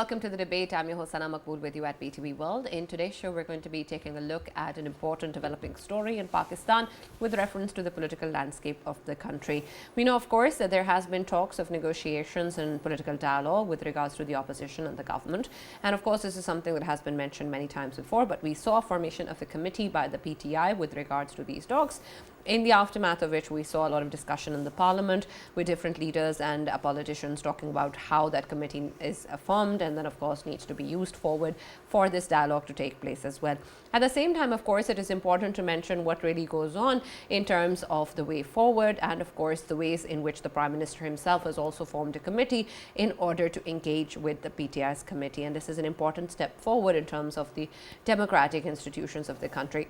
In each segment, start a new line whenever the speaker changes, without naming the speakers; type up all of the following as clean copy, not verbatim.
welcome to the debate. I'm your host, Maqbool, with you at PTV World. In today's show, we're going to be taking a look at an important developing story in Pakistan with reference to the political landscape of the country. We know, of course, that there has been talks of negotiations and political dialogue with regards to the opposition and the government. And of course, this is something that has been mentioned many times before, but we saw formation of a committee by the PTI with regards to these talks, in the aftermath of which we saw a lot of discussion in the parliament with different leaders and politicians talking about how that committee is formed and then of course needs to be used forward for this dialogue to take place as well. At the same time, of course, it is important to mention what really goes on in terms of the way forward and of course the ways in which the Prime Minister himself has also formed a committee in order to engage with the PTI's committee, and this is an important step forward in terms of the democratic institutions of the country.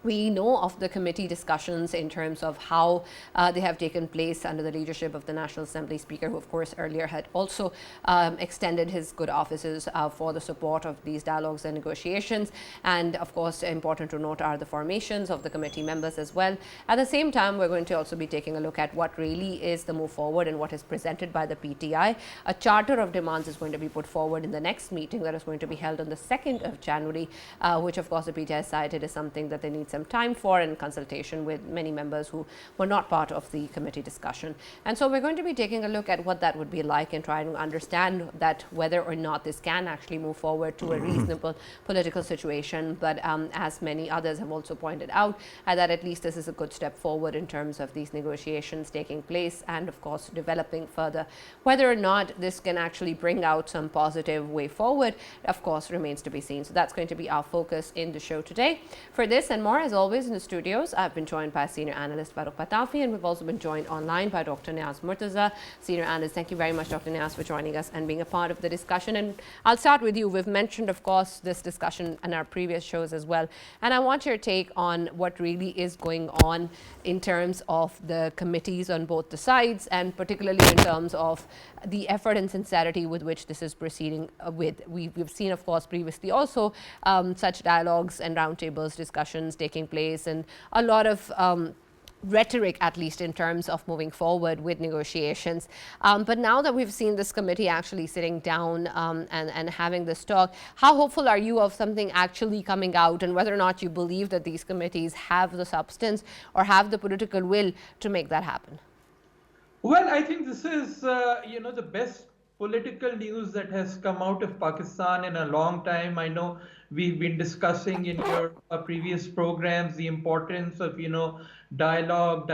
We know of the committee discussions in terms of how they have taken place under the leadership of the National Assembly Speaker, who of course earlier had also extended his good offices for the support of these dialogues and negotiations. And of course, important to note are the formations of the committee members as well. At the same time, we're going to also be taking a look at what really is the move forward and what is presented by the PTI. A charter of demands is going to be put forward in the next meeting that is going to be held on the 2nd of January, which of course the PTI cited is something that they need some time for in consultation with many members who were not part of the committee discussion. And so we're going to be taking a look at what that would be like and trying to understand that whether or not this can actually move forward to a reasonable political situation. But as many others have also pointed out, that at least this is a good step forward in terms of these negotiations taking place and of course developing further. Whether or not this can actually bring out some positive way forward, of course, remains to be seen. So that's going to be our focus in the show today. For this and more, as always, in the studios, I've been joined by Senior Analyst Farrukh Pitafi, and we've also been joined online by Dr. Niaz Murtaza. Senior Analyst, thank you very much, Dr. Niaz, for joining us and being a part of the discussion. And I'll start with you. We've mentioned, of course, this discussion in our previous shows as well. And I want your take on what really is going on in terms of the committees on both the sides, and particularly in terms of the effort and sincerity with which this is proceeding with. We've seen, of course, previously also such dialogues and roundtables, discussions taking place, and a lot of rhetoric, at least in terms of moving forward with negotiations. But now that we've seen this committee actually sitting down and having this talk, how hopeful are you of something actually coming out, and whether or not you believe that these committees have the substance or have the political will to make that happen?
Well, I think this is, the best political news that has come out of Pakistan in a long time. I know we've been discussing in your previous programs the importance of, dialogue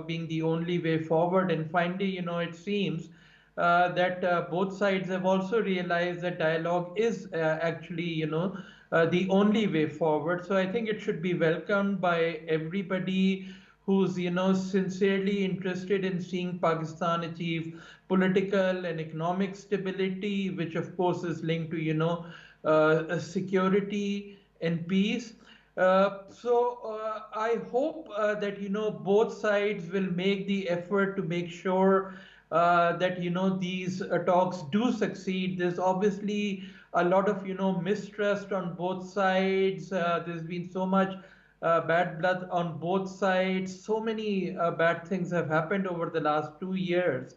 being the only way forward. And finally, it seems that both sides have also realized that dialogue is actually, the only way forward. So I think it should be welcomed by everybody who's sincerely interested in seeing Pakistan achieve political and economic stability, which of course is linked to security and peace. I hope that both sides will make the effort to make sure that these talks do succeed. There's obviously a lot of mistrust on both sides. There's been so much bad blood on both sides. So many bad things have happened over the last 2 years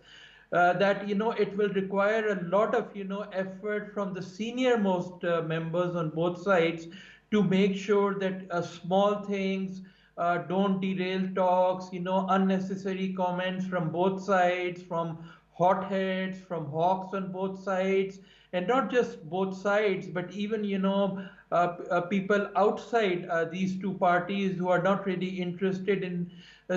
that it will require a lot of effort from the senior most members on both sides to make sure that small things don't derail talks. Unnecessary comments from both sides, from hotheads, from hawks on both sides, and not just both sides, but even people outside these two parties who are not really interested in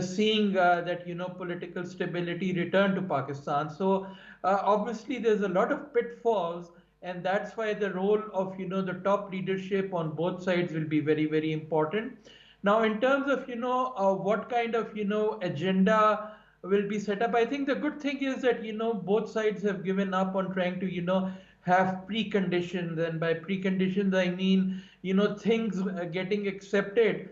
seeing that political stability return to Pakistan. So obviously there's a lot of pitfalls, and that's why the role of the top leadership on both sides will be very, very important. Now, in terms of what kind of agenda will be set up, I think the good thing is that both sides have given up on trying to have preconditions, and by preconditions I mean things getting accepted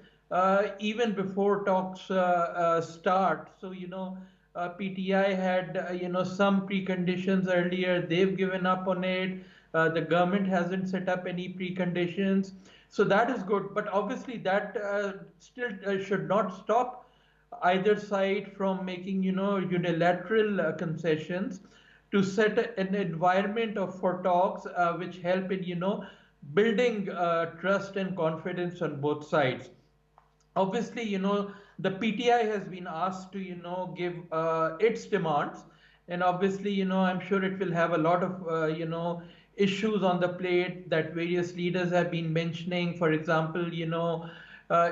even before talks start. So PTI had some preconditions earlier. They've given up on it. The government hasn't set up any preconditions, so that is good. But obviously that still should not stop either side from making unilateral concessions. to set an environment for talks which help in building trust and confidence on both sides. Obviously, the PTI has been asked to give its demands, and obviously, I'm sure it will have a lot of issues on the plate that various leaders have been mentioning. For example,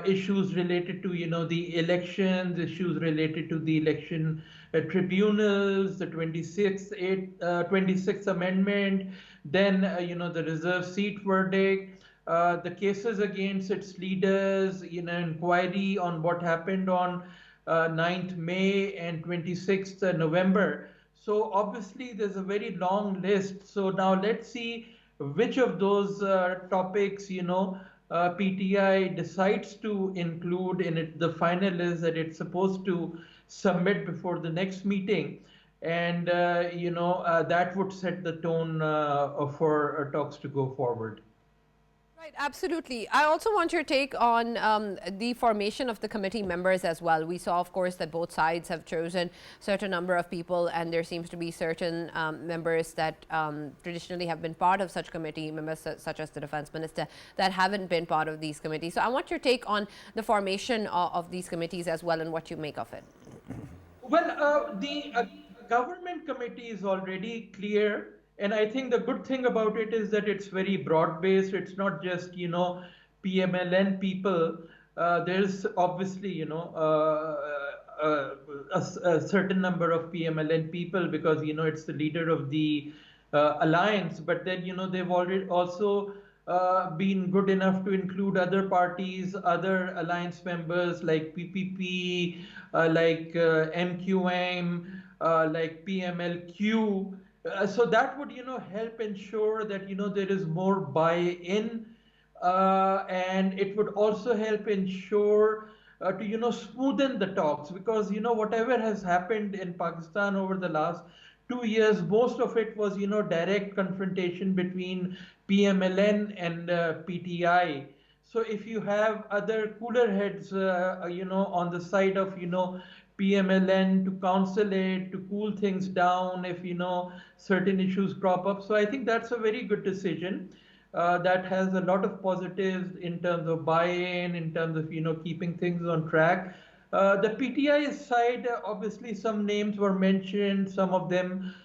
issues related to the elections, issues related to the election tribunals, the 26th amendment, then the reserve seat verdict, the cases against its leaders, inquiry on what happened on 9th May and 26th November. So obviously there's a very long list. So now let's see which of those topics, PTI decides to include in it, the final list that it's supposed to submit before the next meeting. And, that would set the tone for talks to go forward.
Right, absolutely. I also want your take on the formation of the committee members as well. We saw, of course, that both sides have chosen certain number of people, and there seems to be certain members that traditionally have been part of such committee members, such as the defense minister, that haven't been part of these committees. So I want your take on the formation of these committees as well and what you make of it.
Well, the government committee is already clear, and I think the good thing about it is that it's very broad-based. It's not just, PMLN people. There's obviously, a certain number of PMLN people because, it's the leader of the alliance. But then, they've already also been good enough to include other parties, other alliance members like PPP, like MQM, like PMLQ. So that would, help ensure that, there is more buy-in, and it would also help ensure to smoothen the talks because whatever has happened in Pakistan over the last 2 years, most of it was direct confrontation between PMLN and PTI. So if you have other cooler heads, on the side of PMLN to counsel it, to cool things down if certain issues crop up. So I think that's a very good decision. That has a lot of positives in terms of buy-in, in terms of keeping things on track. The PTI side, obviously, some names were mentioned. Some of them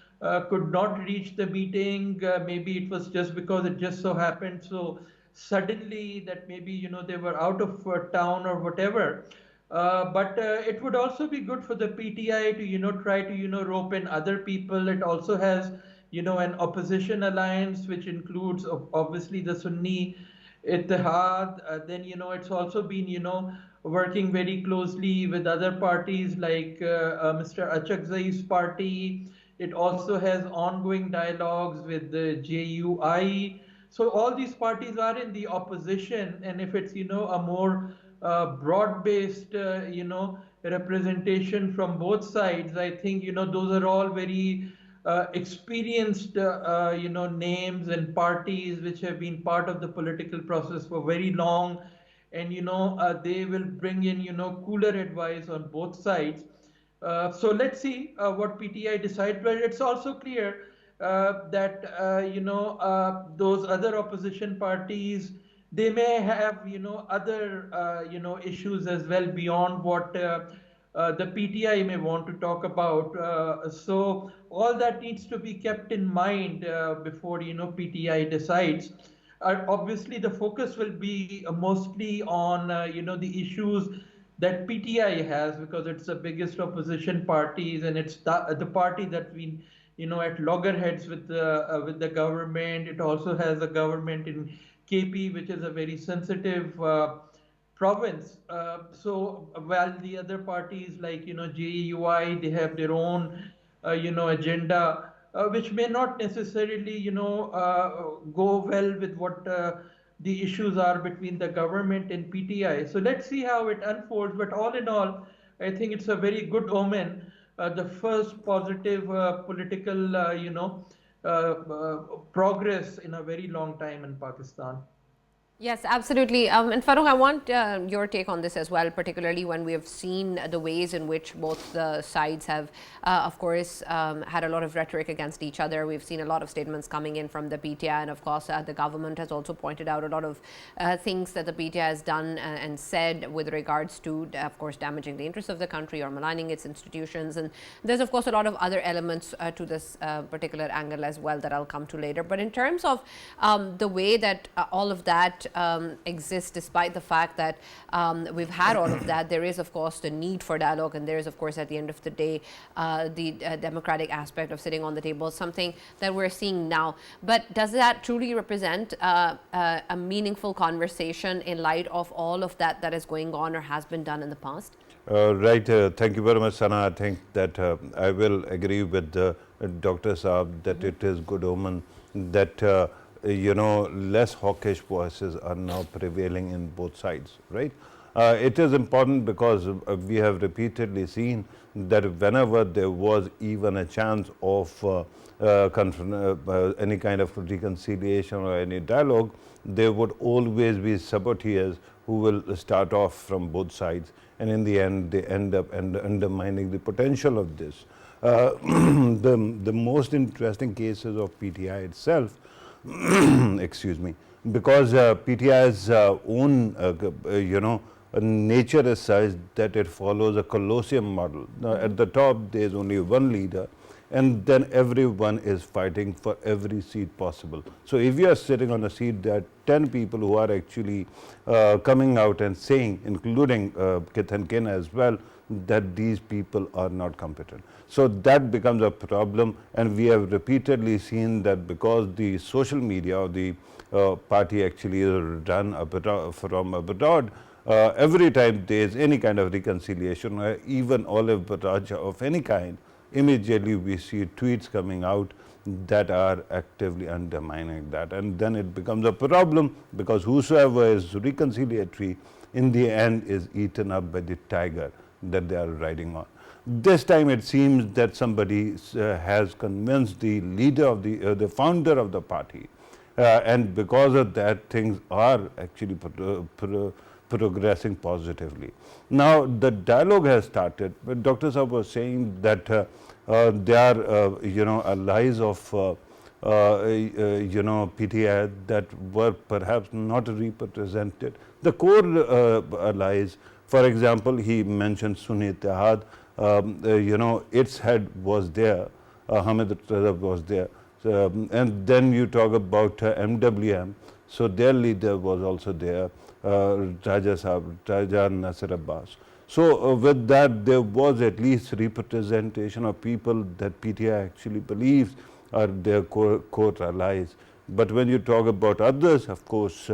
could not reach the meeting. Maybe it was just because it just so happened so suddenly that maybe they were out of town or whatever. But it would also be good for the PTI to try to rope in other people. It also has an opposition alliance which includes obviously the Sunni Ittihad. Then it's also been working very closely with other parties like Mr. Achakzai's party. It also has ongoing dialogues with the JUI. So all these parties are in the opposition, and if it's a more broad-based representation from both sides, I think those are all very experienced names and parties which have been part of the political process for very long, and they will bring in cooler advice on both sides. So let's see what PTI decides. But it's also clear that those other opposition parties, they may have other issues as well beyond what the PTI may want to talk about. So all that needs to be kept in mind before PTI decides. Obviously, the focus will be mostly on the issues that PTI has because it's the biggest opposition parties and it's the party that's been at loggerheads with the government. It also has a government in KP, which is a very sensitive province. So while the other parties like JUI, they have their own agenda, which may not necessarily go well with what the issues are between the government and PTI. So let's see how it unfolds. But all in all, I think it's a very good omen. The first positive political, progress in a very long time in Pakistan.
Yes, absolutely. And Farrukh, I want your take on this as well, particularly when we have seen the ways in which both the sides have, of course, had a lot of rhetoric against each other. We've seen a lot of statements coming in from the PTI, and of course, the government has also pointed out a lot of things that the PTI has done and said with regards to, of course, damaging the interests of the country or maligning its institutions. And there's, of course, a lot of other elements to this particular angle as well that I'll come to later. But in terms of the way that all of that exists, despite the fact that we've had all of that, there is, of course, the need for dialogue, and there is, of course, at the end of the day, the democratic aspect of sitting on the table, something that we're seeing now. But does that truly represent a meaningful conversation in light of all of that that is going on or has been done in the past?
Right. Thank you very much, Sana. I think that I will agree with Dr. Saab that it is good omen that less hawkish voices are now prevailing in both sides, right? It is important because we have repeatedly seen that whenever there was even a chance of any kind of reconciliation or any dialogue, there would always be saboteurs who will start off from both sides, and in the end they end up undermining the potential of this. The most interesting cases of PTI itself excuse me, because PTI's own nature is such that it follows a Colosseum model. Now, at the top there is only one leader, and then everyone is fighting for every seat possible. So if you are sitting on a seat, there are 10 people who are actually coming out and saying, including kith and kin as well, that these people are not competent. So that becomes a problem, and we have repeatedly seen that because the social media or the party actually is run from abroad, every time there is any kind of reconciliation or even olive barrage of any kind, immediately we see tweets coming out that are actively undermining that, and then it becomes a problem because whosoever is reconciliatory in the end is eaten up by the tiger that they are riding on. This time it seems that somebody has convinced the leader of the founder of the party, and because of that things are actually progressing positively. Now the dialogue has started, but Dr. Saab was saying that they are allies of PTI that were perhaps not represented. The core allies, for example, he mentioned Sunni Ittihad, its head was there, Hamid Murtaza was there, and then you talk about MWM, so their leader was also there, Raja Nasir Abbas. So with that there was at least representation of people that PTI actually believes are their core allies. But when you talk about others, of course,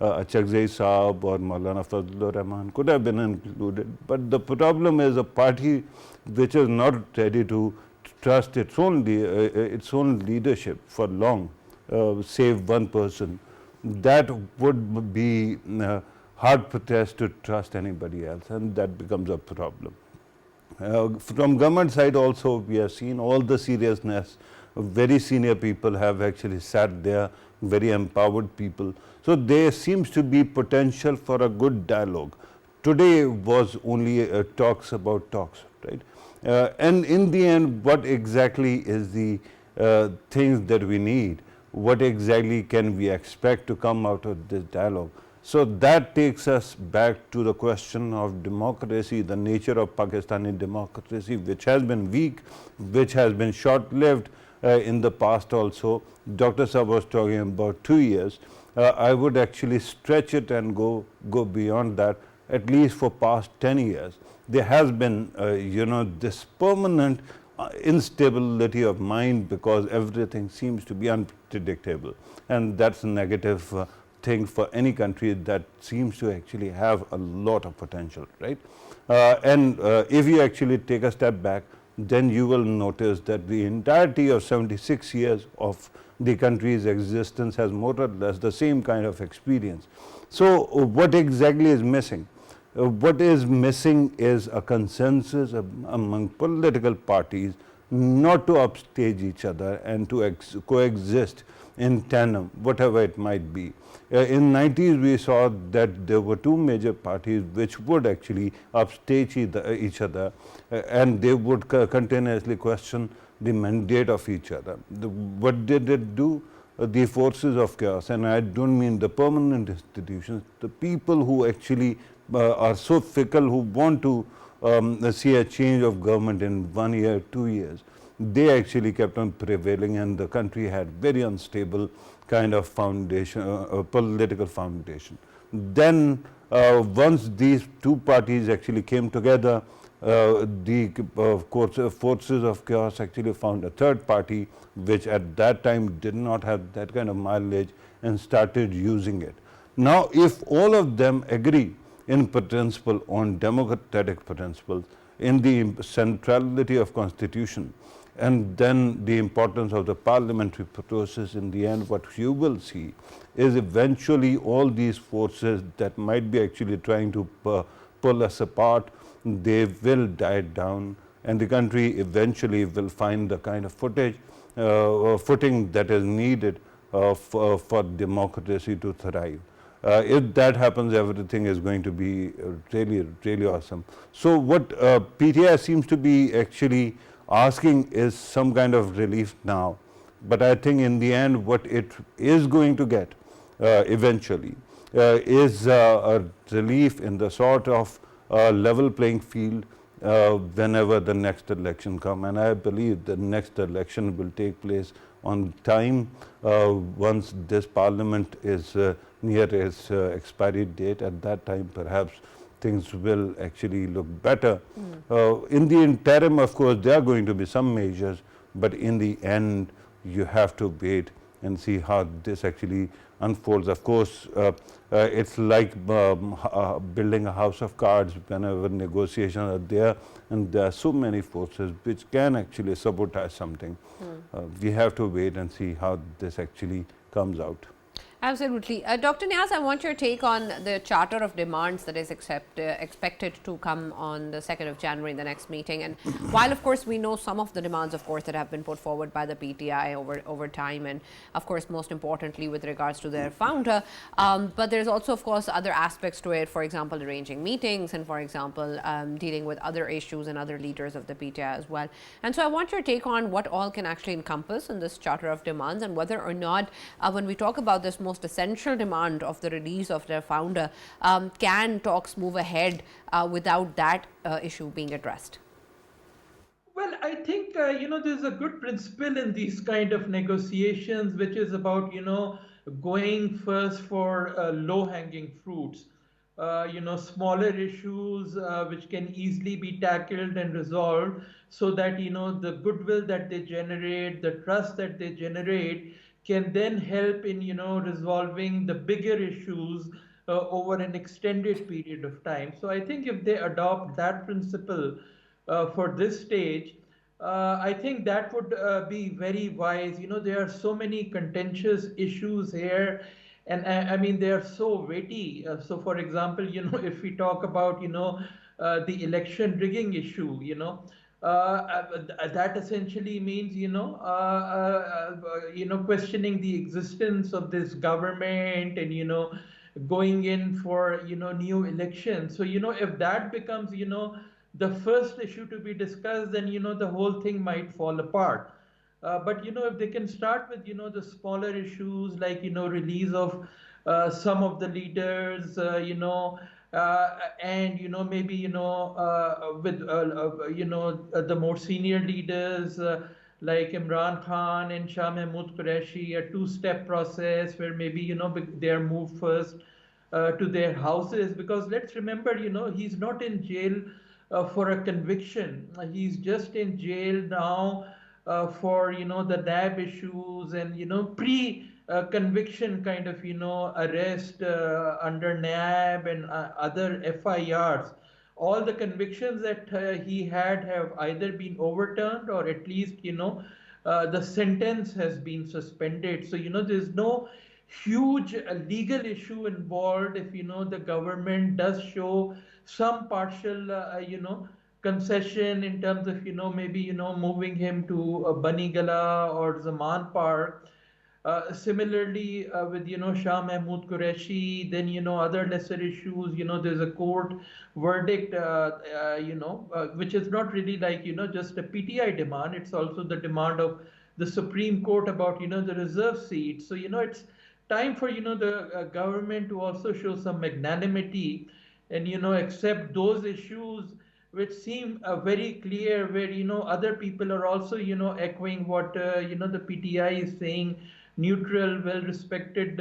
Achakzai Saab or Maulana Fazlur Rahman could have been included. But the problem is a party which is not ready to trust its own leadership for long, save one person, that would be hard protest to trust anybody else, and that becomes a problem. From government side also we have seen all the seriousness. Very senior people have actually sat there, very empowered people. So there seems to be potential for a good dialogue. Today was only talks about talks, right? And in the end, what exactly is the things that we need? What exactly can we expect to come out of this dialogue? So that takes us back to the question of democracy, the nature of Pakistani democracy, which has been weak, which has been short-lived in the past also. Dr. Saab was talking about 2 years. I would actually stretch it and go beyond that, at least for past 10 years. There has been, this permanent instability of mind because everything seems to be unpredictable, and that's a negative thing for any country that seems to actually have a lot of potential, right? And if you actually take a step back, then you will notice that the entirety of 76 years of the country's existence has more or less the same kind of experience. So what exactly is missing? What is missing is a consensus among political parties not to upstage each other and to coexist in tandem, whatever it might be. In 90s, we saw that there were two major parties which would actually upstage each other, and they would continuously question the mandate of each other. What did it do? The forces of chaos, and I don't mean the permanent institutions, the people who actually are so fickle, who want to see a change of government in 1 year, 2 years, they actually kept on prevailing, and the country had very unstable kind of foundation, political foundation. Then once these two parties actually came together, the forces of chaos actually found a third party which at that time did not have that kind of mileage and started using it. Now if all of them agree in principle on democratic principles, in the centrality of constitution, and then the importance of the parliamentary process, in the end what you will see is eventually all these forces that might be actually trying to pull us apart, they will die down, and the country eventually will find the kind of footing that is needed for democracy to thrive. If that happens, everything is going to be really, really awesome. So what PTI seems to be actually asking is some kind of relief now, but I think in the end what it is going to get eventually is a relief in the sort of level playing field whenever the next election comes, and I believe the next election will take place on time once this parliament is near its expiry date. At that time perhaps things will actually look better. In the interim, of course, there are going to be some measures, but in the end you have to wait and see how this actually unfolds. Of course, it's like building a house of cards. Whenever negotiations are there and there are so many forces which can actually sabotage something, we have to wait and see how this actually comes out.
Absolutely. Dr. Niaz, I want your take on the Charter of Demands that is expected to come on the 2nd of January in the next meeting. And while, of course, we know some of the demands, of course, that have been put forward by the PTI over time, and, of course, most importantly with regards to their founder, but there's also, of course, other aspects to it, for example, arranging meetings and, for example, dealing with other issues and other leaders of the PTI as well. And so I want your take on what all can actually encompass in this Charter of Demands, and whether or not, when we talk about this most essential demand of the release of their founder, can talks move ahead without that issue being addressed?
Well, I think, there's a good principle in these kind of negotiations, which is about, going first for low-hanging fruits. Smaller issues which can easily be tackled and resolved, so that, the goodwill that they generate, the trust that they generate, can then help in, resolving the bigger issues over an extended period of time. So I think if they adopt that principle for this stage, I think that would be very wise. There are so many contentious issues here, and I mean they are so weighty. So, for example, if we talk about the election rigging issue, that essentially means questioning the existence of this government, and going in for new elections. So if that becomes the first issue to be discussed, then the whole thing might fall apart. But if they can start with the smaller issues, like release of some of the leaders, and maybe with the more senior leaders like Imran Khan and Shah Mahmood Qureshi, a two-step process where maybe they are moved first to their houses, because let's remember, he's not in jail for a conviction. He's just in jail now for the NAB issues, and pre conviction kind of arrest under NAB and other FIRs. All the convictions that he had have either been overturned, or at least the sentence has been suspended. So there's no huge legal issue involved if the government does show some partial concession in terms of maybe moving him to Banigala or Zaman Park. Similarly, with Shah Mahmood Qureshi, then other lesser issues. There's a court verdict, which is not really like just a PTI demand. It's also the demand of the Supreme Court about the reserve seats. So it's time for the government to also show some magnanimity and accept those issues which seem very clear, where other people are also echoing what the PTI is saying, neutral, well respected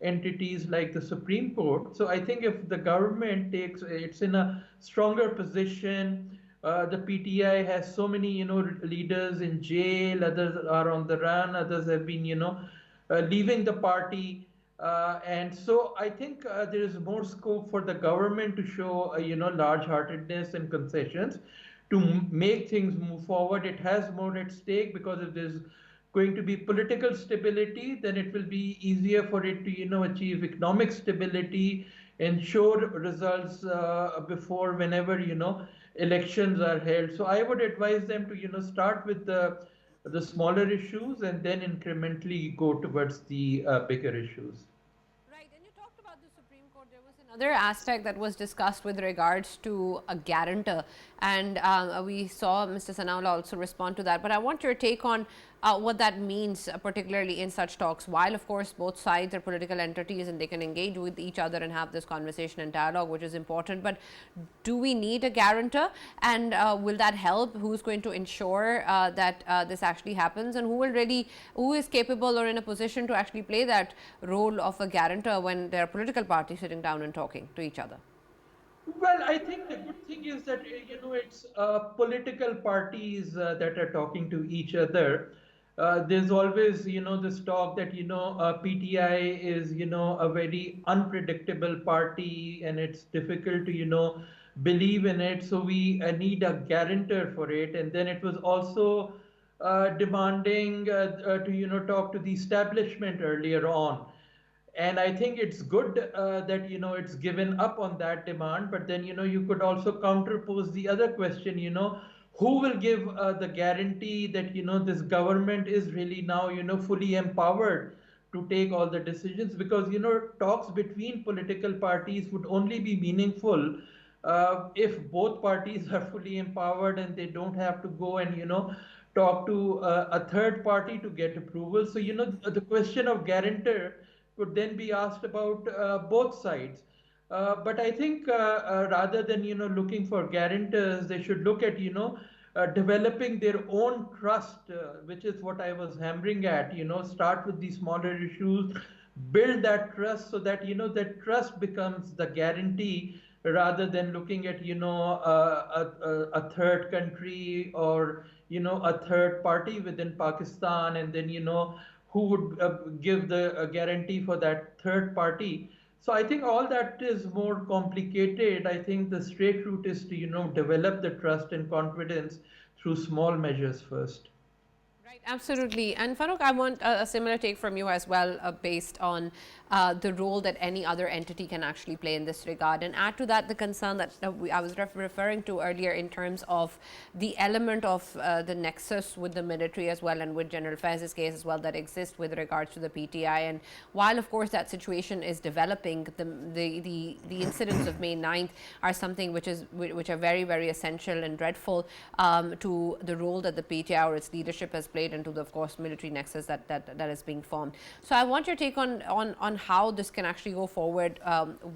entities like the Supreme Court. So I think if the government takes it's in a stronger position. The PTI has so many leaders in jail, others are on the run, others have been leaving the party. And so I think there is more scope for the government to show, large-heartedness and concessions to make things move forward. It has more at stake, because if there's going to be political stability, then it will be easier for it to, achieve economic stability and show results before whenever, elections are held. So I would advise them to, start with the smaller issues and then incrementally go towards the bigger issues.
Right, and you talked about the Supreme Court. There was another aspect that was discussed with regards to a guarantor, and we saw Mr. Sanaullah also respond to that. But I want your take on what that means, particularly in such talks. While, of course, both sides are political entities and they can engage with each other and have this conversation and dialogue, which is important. But do we need a guarantor, and will that help? Who's going to ensure that this actually happens, and who is capable or in a position to actually play that role of a guarantor when there are political parties sitting down and talking to each other?
Well, I think the good thing is that it's political parties that are talking to each other. There's always this talk that PTI is a very unpredictable party, and it's difficult to believe in it. So we need a guarantor for it. And then it was also demanding to talk to the establishment earlier on. And I think it's good that it's given up on that demand. But then you could also counterpose the other question. Who will give the guarantee that this government is really now fully empowered to take all the decisions? Because talks between political parties would only be meaningful if both parties are fully empowered and they don't have to go and talk to a third party to get approval. So the question of guarantor could then be asked about both sides. But I think rather than looking for guarantors, they should look at developing their own trust, which is what I was hammering at. Start with these smaller issues, build that trust, so that that trust becomes the guarantee, rather than looking at a third country, or a third party within Pakistan, and then who would give the guarantee for that third party. So I think all that is more complicated. I think the straight route is to develop the trust and confidence through small measures first.
Right, absolutely. And Farrukh, I want a similar take from you as well, based on the role that any other entity can actually play in this regard. And add to that the concern that I was referring to earlier, in terms of the element of the nexus with the military as well, and with General Faizz's case as well, that exists with regards to the PTI. And while, of course, that situation is developing, the incidents of May 9th are something which are very, very essential and dreadful to the role that the PTI or its leadership has played, into the, of course, military nexus that is being formed. So I want your take on how this can actually go forward,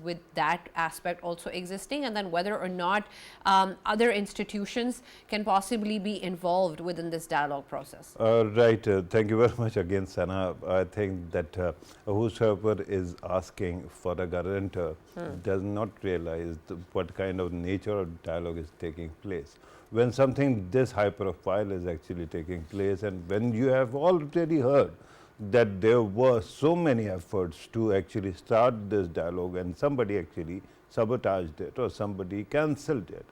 with that aspect also existing, and then whether or not other institutions can possibly be involved within this dialogue process.
Right. Thank you very much again, Sana. I think that whosoever is asking for a guarantor does not realize what kind of nature of dialogue is taking place. When something this high profile is actually taking place, and when you have already heard that there were so many efforts to actually start this dialogue, and somebody actually sabotaged it or somebody cancelled it,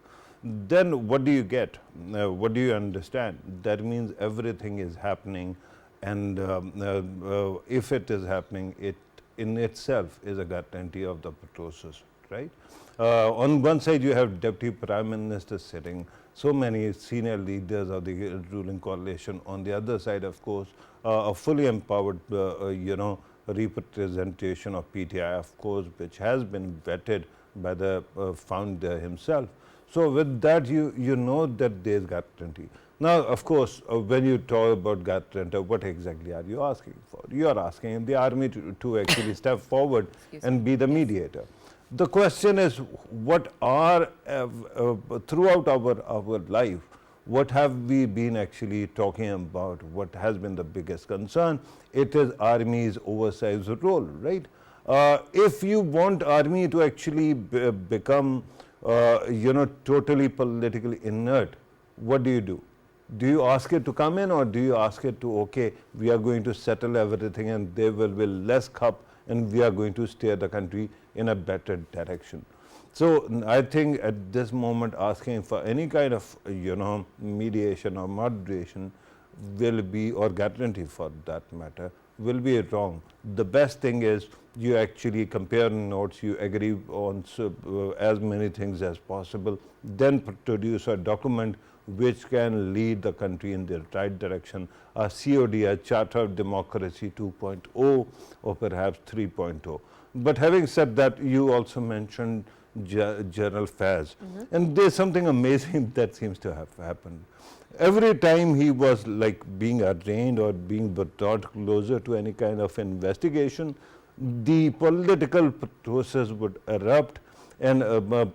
then what do you get? What do you understand? That means everything is happening, and if it is happening, it in itself is a guarantee of the process. right? On one side, you have Deputy Prime Minister sitting, so many senior leaders of the ruling coalition. On the other side, of course, a fully empowered, representation of PTI, of course, which has been vetted by the founder himself. So with that, you know that there is guarantee. Now, of course, when you talk about guarantee, what exactly are you asking for? You are asking the army to actually step forward and be the mediator. The question is, what are, throughout our life, what have we been actually talking about? What has been the biggest concern? It is army's oversized role, right? If you want army to actually become, totally politically inert, what do? Do you ask it to come in, or do you ask it to, okay, we are going to settle everything and there will be less cup and we are going to steer the country in a better direction? So I think at this moment asking for any kind of, mediation or moderation will be, or guarantee for that matter, will be wrong. The best thing is you actually compare notes, you agree on as many things as possible, then produce a document which can lead the country in the right direction, a COD, a Charter of Democracy 2.0 or perhaps 3.0. But having said that, you also mentioned General Faz, and there's something amazing that seems to have happened. Every time he was like being arraigned or being brought closer to any kind of investigation, the political process would erupt and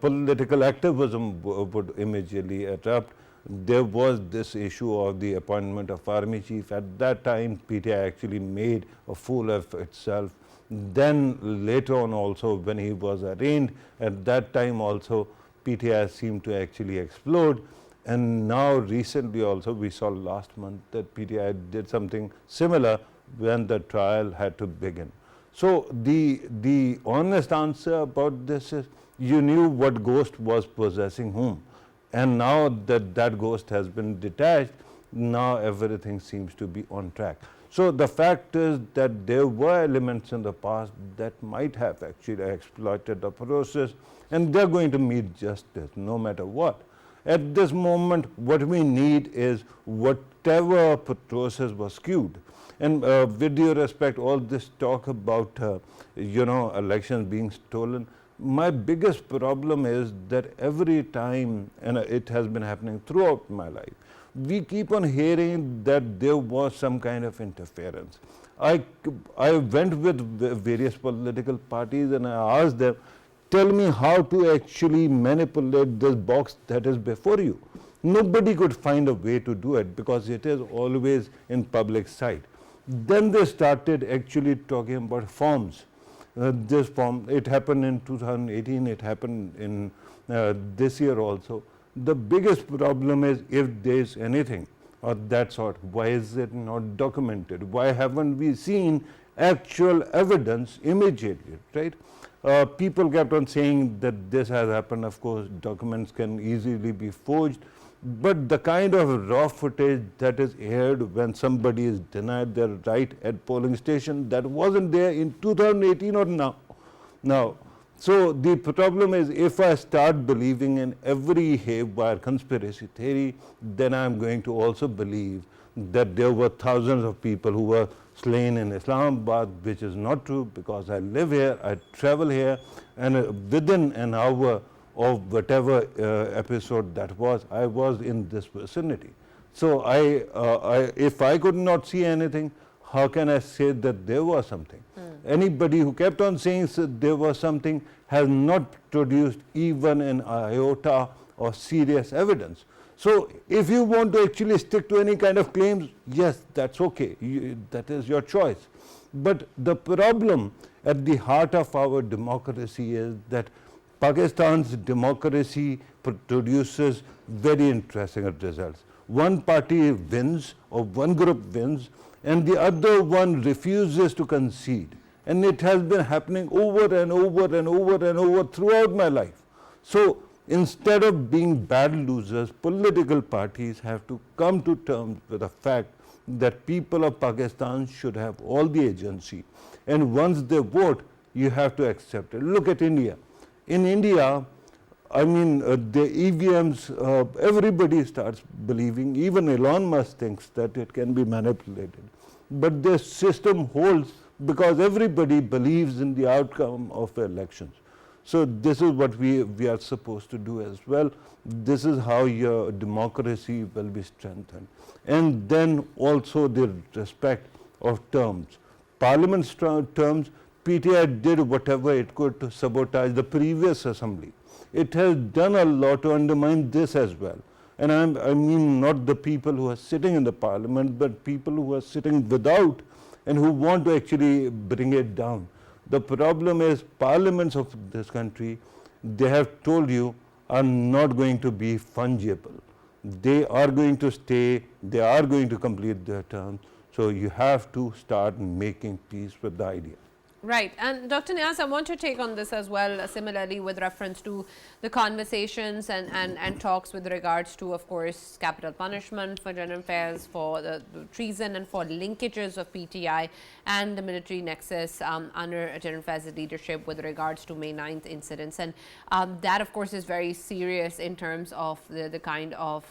political activism would immediately erupt. There was this issue of the appointment of army chief. At that time, PTI actually made a fool of itself. Then later on also, when he was arraigned, at that time also PTI seemed to actually explode. And now recently also, we saw last month that PTI did something similar when the trial had to begin. So the honest answer about this is, you knew what ghost was possessing whom. And now that ghost has been detached, now everything seems to be on track. So the fact is that there were elements in the past that might have actually exploited the process, and they're going to meet justice no matter what. At this moment, what we need is whatever process was skewed. And with due respect, all this talk about elections being stolen, my biggest problem is that every time, and it has been happening throughout my life, we keep on hearing that there was some kind of interference. I went with various political parties and I asked them, tell me how to actually manipulate this box that is before you. Nobody could find a way to do it because it is always in public sight. Then they started actually talking about forms. This form, it happened in 2018, it happened in this year also. The biggest problem is, if there is anything of that sort, why is it not documented? Why haven't we seen actual evidence immediately, right? People kept on saying that this has happened. Of course, documents can easily be forged, but the kind of raw footage that is aired when somebody is denied their right at polling station, that wasn't there in 2018 or now. So the problem is, if I start believing in every haywire conspiracy theory, then I'm going to also believe that there were thousands of people who were slain in Islamabad, which is not true, because I live here, I travel here, and within an hour of whatever episode that was, I was in this vicinity. So if I could not see anything, how can I say that there was something? Anybody who kept on saying there was something has not produced even an iota of serious evidence. So if you want to actually stick to any kind of claims, yes, that's okay. That is your choice. But the problem at the heart of our democracy is that Pakistan's democracy produces very interesting results. One party wins, or one group wins, and the other one refuses to concede. And it has been happening over and over and over and over throughout my life. So instead of being bad losers, political parties have to come to terms with the fact that people of Pakistan should have all the agency. And once they vote, you have to accept it. Look at India. In India, I mean, the EVMs, everybody starts believing, even Elon Musk thinks that it can be manipulated. But the system holds because everybody believes in the outcome of elections. So this is what we are supposed to do as well. This is how your democracy will be strengthened. And then also the respect of terms. Parliament's terms, PTI did whatever it could to sabotage the previous assembly. It has done a lot to undermine this as well. And I mean not the people who are sitting in the parliament, but people who are sitting without and who want to actually bring it down. The problem is parliaments of this country, they have told you, are not going to be fungible. They are going to stay, they are going to complete their term. So you have to start making peace with the idea.
Right. And Dr. Niaz, I want your take on this as well, similarly with reference to the conversations and talks with regards to, of course, capital punishment for general affairs, for the treason and for linkages of PTI and the military nexus under general affairs leadership with regards to May 9th incidents. And that, of course, is very serious in terms of the kind of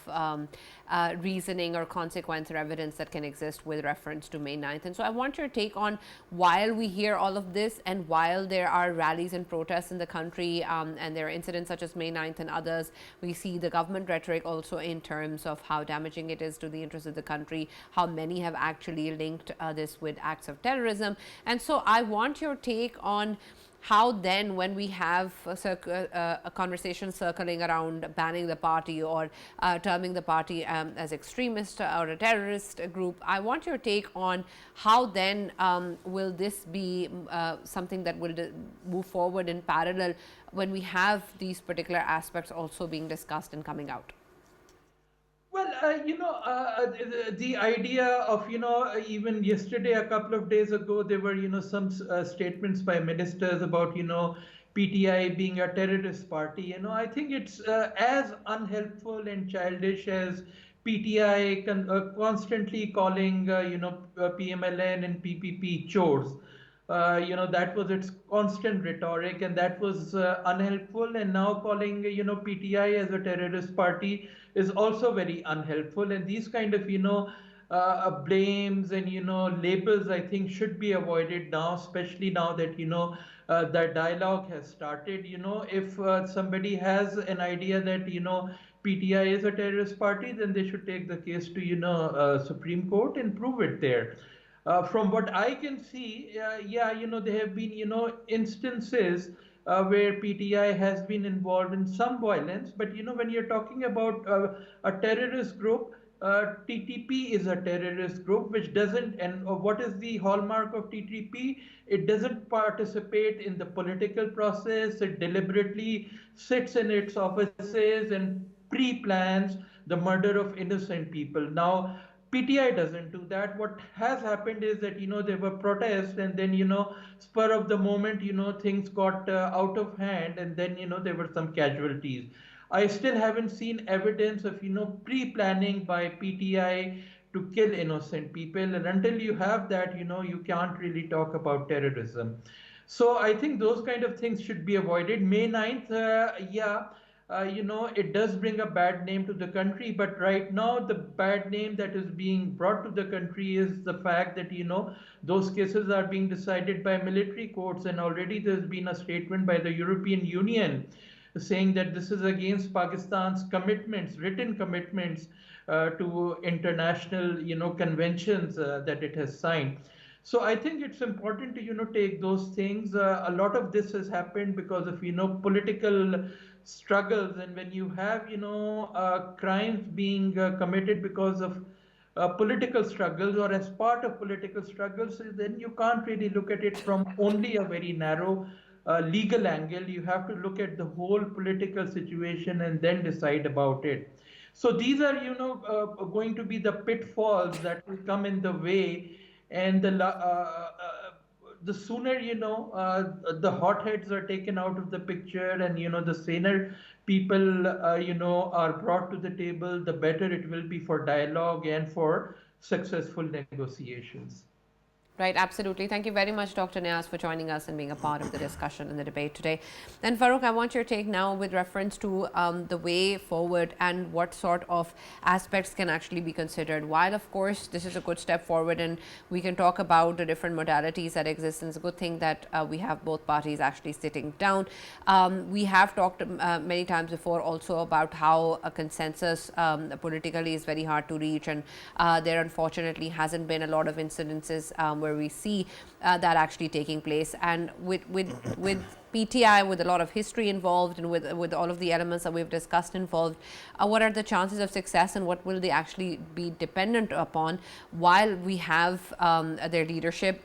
reasoning or consequence or evidence that can exist with reference to May 9th. And so I want your take on, while we hear all of this and while there are rallies and protests in the country and there are incidents such as May 9th and others, we see the government rhetoric also in terms of how damaging it is to the interests of the country, how many have actually linked this with acts of terrorism. And so I want your take on how then, when we have a conversation circling around banning the party or terming the party as extremist or a terrorist group, I want your take on how then will this be something that will move forward in parallel when we have these particular aspects also being discussed and coming out.
Well, the idea of, even yesterday, a couple of days ago, there were, some statements by ministers about, PTI being a terrorist party. I think it's as unhelpful and childish as PTI constantly calling, PMLN and PPP chores. That was its constant rhetoric, and that was unhelpful. And now calling, PTI as a terrorist party is also very unhelpful. And these kind of, blames and, labels, I think, should be avoided now, especially now that, that dialogue has started. If somebody has an idea that, PTI is a terrorist party, then they should take the case to, Supreme Court and prove it there. From what I can see, yeah, there have been, instances where PTI has been involved in some violence. But, when you're talking about a terrorist group, TTP is a terrorist group which doesn't, and what is the hallmark of TTP? It doesn't participate in the political process. It deliberately sits in its offices and pre-plans the murder of innocent people. Now, PTI doesn't do that. What has happened is that, there were protests, and then, spur of the moment, things got out of hand, and then, there were some casualties. I still haven't seen evidence of, pre-planning by PTI to kill innocent people. And until you have that, you can't really talk about terrorism. So I think those kind of things should be avoided. May 9th, yeah, it does bring a bad name to the country, but right now the bad name that is being brought to the country is the fact that, those cases are being decided by military courts, and already there's been a statement by the European Union saying that this is against Pakistan's commitments, written commitments to international, conventions that it has signed. So I think it's important to, take those things. A lot of this has happened because of, political struggles. And when you have, crimes being committed because of political struggles or as part of political struggles, then you can't really look at it from only a very narrow legal angle. You have to look at the whole political situation and then decide about it. So these are, going to be the pitfalls that will come in the way, and the sooner, the hotheads are taken out of the picture, and, the saner people, are brought to the table, the better it will be for dialogue and for successful negotiations.
Right, absolutely. Thank you very much, Dr. Niaz, for joining us and being a part of the discussion and the debate today. And Farrukh, I want your take now with reference to the way forward and what sort of aspects can actually be considered. While, of course, this is a good step forward and we can talk about the different modalities that exist, and it's a good thing that we have both parties actually sitting down. We have talked many times before also about how a consensus politically is very hard to reach, and there unfortunately hasn't been a lot of incidences where we see that actually taking place. And with PTI, with a lot of history involved and with all of the elements that we've discussed involved, what are the chances of success and what will they actually be dependent upon while we have their leadership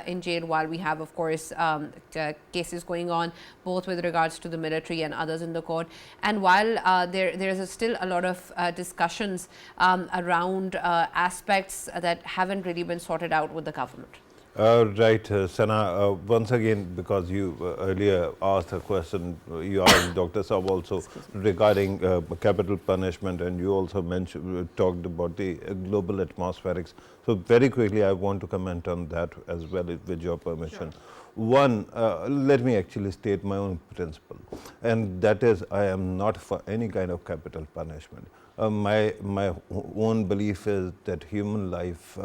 in jail, while we have, of course, cases going on both with regards to the military and others in the court, and while there's still a lot of discussions around aspects that haven't really been sorted out with the government.
Right, Sana, once again, because you earlier asked a question, you asked Dr. Saab also regarding capital punishment, and you also mentioned, talked about the global atmospherics. So very quickly, I want to comment on that as well, with your permission. Sure. One, let me actually state my own principle, and that is I am not for any kind of capital punishment. My own belief is that human life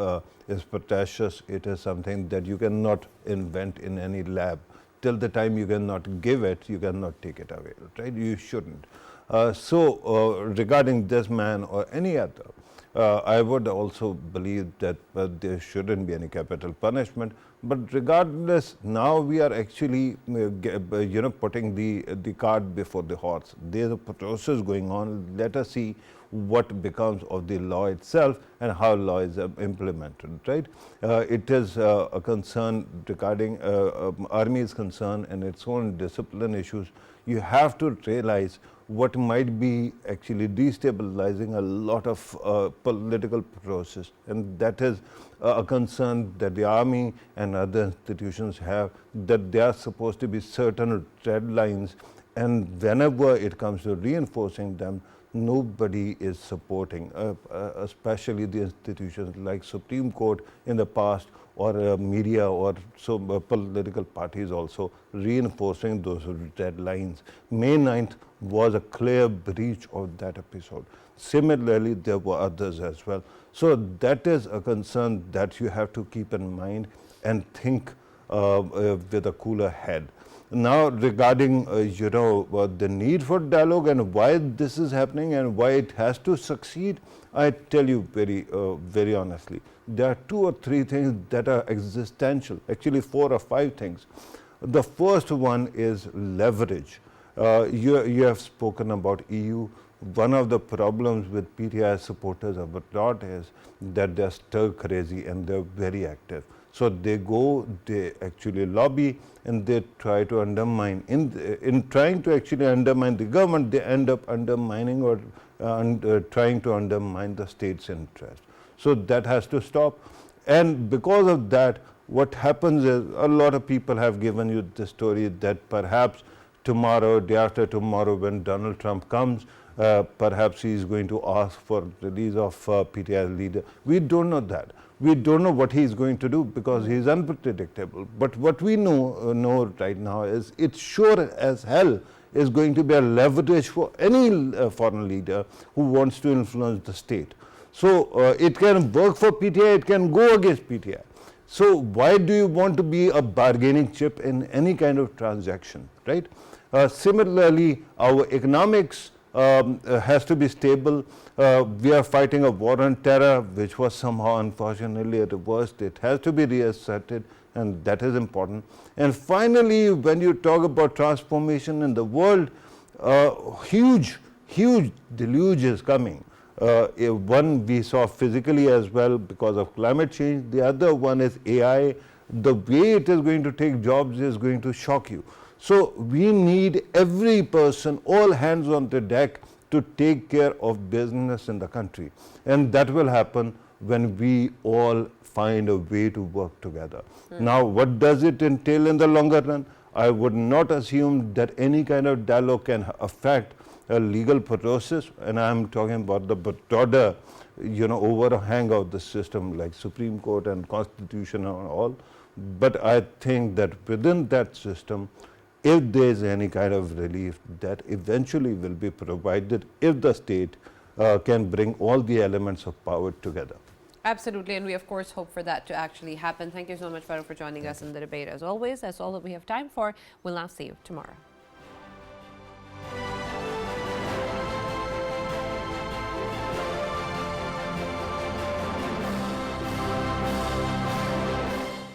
is precious. It is something that you cannot invent in any lab. Till the time you cannot give it, you cannot take it away, right? You shouldn't. Regarding this man or any other, I would also believe that there shouldn't be any capital punishment. But regardless, now we are actually putting the cart before the horse. There's a process going on. Let us see what becomes of the law itself and how law is implemented, right? It is a concern regarding army is concerned and its own discipline issues. You have to realize what might be actually destabilizing a lot of political process, and that is a concern that the army and other institutions have, that there are supposed to be certain red lines, and whenever it comes to reinforcing them, nobody is supporting, especially the institutions like Supreme Court in the past, or media, or political parties also reinforcing those red lines. May 9th was a clear breach of that episode. Similarly, there were others as well. So that is a concern that you have to keep in mind and think with a cooler head. Now, regarding the need for dialogue and why this is happening and why it has to succeed, I tell you very honestly, there are 2 or 3 things that are existential, actually 4 or 5 things. The first one is leverage. You have spoken about EU. One of the problems with PTI supporters abroad is that they're stir crazy and they're very active. So they go, they actually lobby, and they try to undermine. In trying to actually undermine the government, they end up undermining or trying to undermine the state's interest. So that has to stop. And because of that, what happens is a lot of people have given you the story that perhaps tomorrow, day after tomorrow, when Donald Trump comes, perhaps he is going to ask for release of PTI leader. We don't know that. We don't know what he is going to do because he is unpredictable. But what we know right now is it sure as hell is going to be a leverage for any foreign leader who wants to influence the state. So it can work for PTI, it can go against PTI. So why do you want to be a bargaining chip in any kind of transaction, right? Similarly, our economics has to be stable. We are fighting a war on terror, which was somehow unfortunately reversed. It has to be reasserted, and that is important. And finally, when you talk about transformation in the world, huge deluge is coming. One we saw physically as well because of climate change. The other one is AI. The way it is going to take jobs is going to shock you. So we need every person, all hands on the deck, to take care of business in the country. And that will happen when we all find a way to work together. Now, what does it entail in the longer run? I would not assume that any kind of dialogue can affect a legal process, and I am talking about the broader overhang of the system like Supreme Court and Constitution and all. But I think that within that system, if there is any kind of relief, that eventually will be provided if the state can bring all the elements of power together.
Absolutely, and we of course hope for that to actually happen. Thank you so much, Farrukh, for joining us in the debate as always. That's all that we have time for. We'll now see you tomorrow.